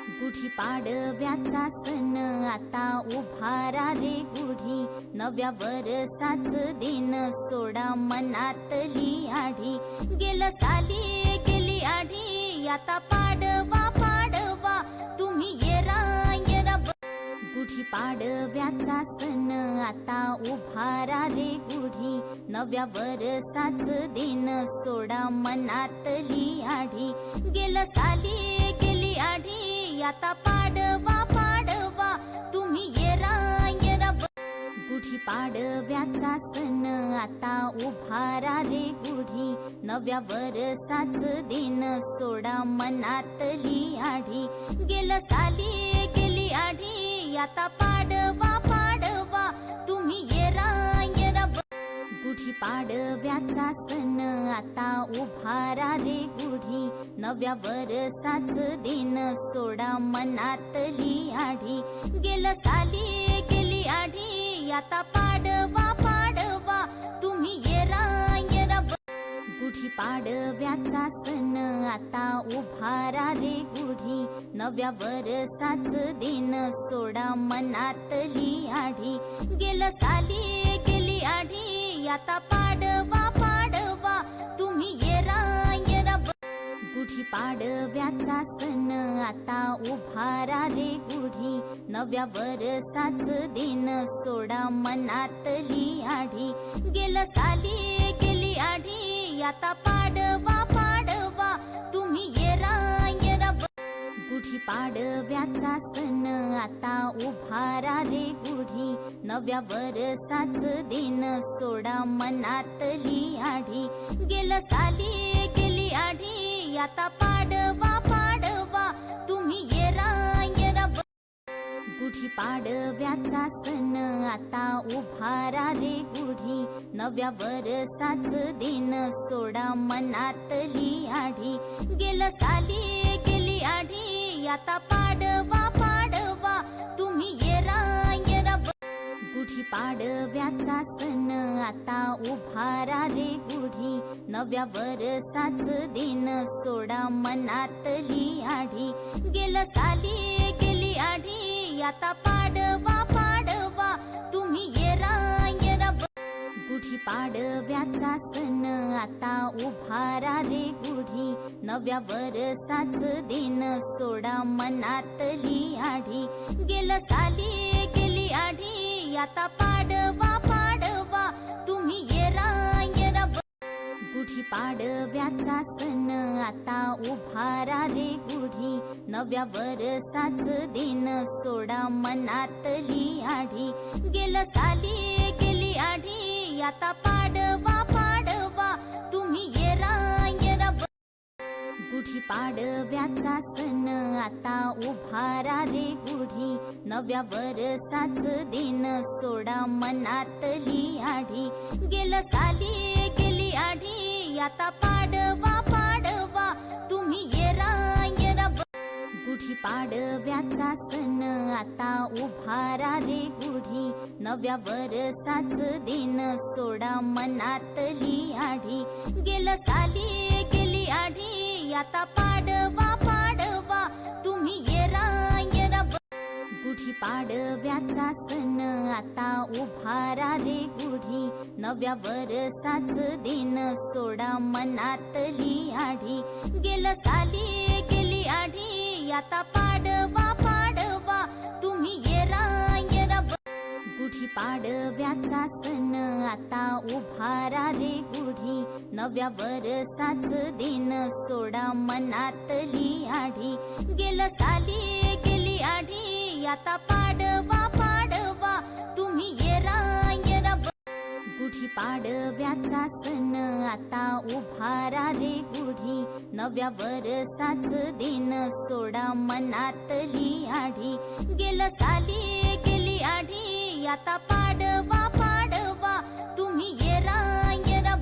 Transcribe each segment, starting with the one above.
गुढीपाडव्याचा सण आता उभारा रे गुढी, नव्या वर्षाच दिन सोडा मनातली आढी. गेलं साली गेली आढी, आता पाडवा पाडवा तुम्ही येरा येरा. गुढीपाडव्याचा सण आता उभारा रे गुढी, नव्या वर्षाच दिन सोडा मनातली आढी. गेलं साली गेली आढी, आता पाडवा पाडवा तुम्ही येरा येरा. गुढीपाडव्याचा सण आता उभारा रे गुढी, नव्या वर्षाच दिन सोडा मनातली आढी. गेलं साली गेली आढी, आता पाडवा पाडवा तुम्ही येरा येरा. गुढीपाडव्याचा सण आता उभारा रे गुढी, नव्या वर्षाच दिन सोडा मनातली आढी. गेलं साली गेली आढी, आता पाडवा पाडवा तुम्ही येरा येरा. गुढीपाडव्याचा सण आता उभारा रे गुढी, नव्या वर्षाच दिन सोडा मनातली आढी. गेलं साली गेली आढी, आता पाडवा पाडवा तुम्ही येरा येरा. गुढीपाडव्याचा सण आता उभारा रे गुढी, नव्या वर्षाच दिन सोडा मनातली आढी. गेलं साली गेली आढी, आता पाडवा पाडवा तुम्ही येरा येरा. गुढीपाडव्याचा सण आता उभारा रे गुढी, नव्या वर्षाच दिन सोडा मनातली आढी. गेलं साली गेली आढी, आता पाडवा पाडवा तुम्ही येरा येरा. गुढीपाडव्याचा सण आता उभारा रे गुढी, नव्या वर्षाच दिन सोडा मनातली आढी. गेलं साली गेली आढी, आता पाडवा पाडवा तुम्ही येरा येरा. गुढीपाडव्याचा सण आता उभारा रे गुढी, नव्या वर्षाच दिन सोडा मनातली आढी. गेलं साली गेली आढी, आता पाडवा पाडवा तुम्ही येरा येरा. गुढीपाडव्याचा सण आता उभारा रे गुढी, नव्या वर्षाच दिन सोडा मनातली आढी. गेलं साली गेली आढी, आता पाडवा पाडवा तुम्ही येरा येरा. गुढीपाडव्याचा सण आता उभारा रे गुढी, नव्या वर्षाच दिन सोडा मनातली आढी. गेलं साली गेली आढी, आता पाडवा पाडवा तुम्ही येरा येरा. गुढीपाडव्याचा सण आता उभारा रे गुढी, नव्या वर्षाच दिन सोडा मनातली आढी. गेलं साली गेली आढी, आता पाडवा पाडवा तुम्ही येरा येरा. गुढीपाडव्याचा सण आता उभारा रे गुढी, नव्या वर्षाच दिन सोडा मनातली आढी. गेलं साली गेली आढी, आता पाडवा पाडवा तुम्ही येरा येरा. गुढीपाडव्याचा सण आता उभारा रे गुढी, नव्या वर्षाच दिन सोडा मनातली आढी. गेलं साली गेली आढी, आता पाडवा पाडवा तुम्ही येरा येरा. गुढीपाडव्याचा सण आता उभारा रे गुढी, नव्या वर्षाच दिन सोडा मनातली आढी. गेलं साली गेली आढी, आता पाडवा पाडवा तुम्ही येरा येरा. गुढीपाडव्याचा सण आता उभारा रे गुढी, नव्या वर्षाच दिन सोडा मनातली आढी. गेलं साली गेली आढी, आता पाडवा पाडवा तुम्ही येरा येरा.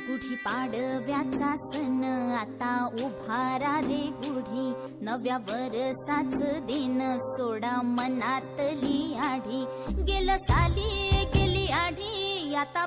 गुढीपाडव्याचा सण आता उभारा रे गुढी, नव्या वर्षाच दिन सोडा मनातली आढी. गेलं साली गेली आढी, आता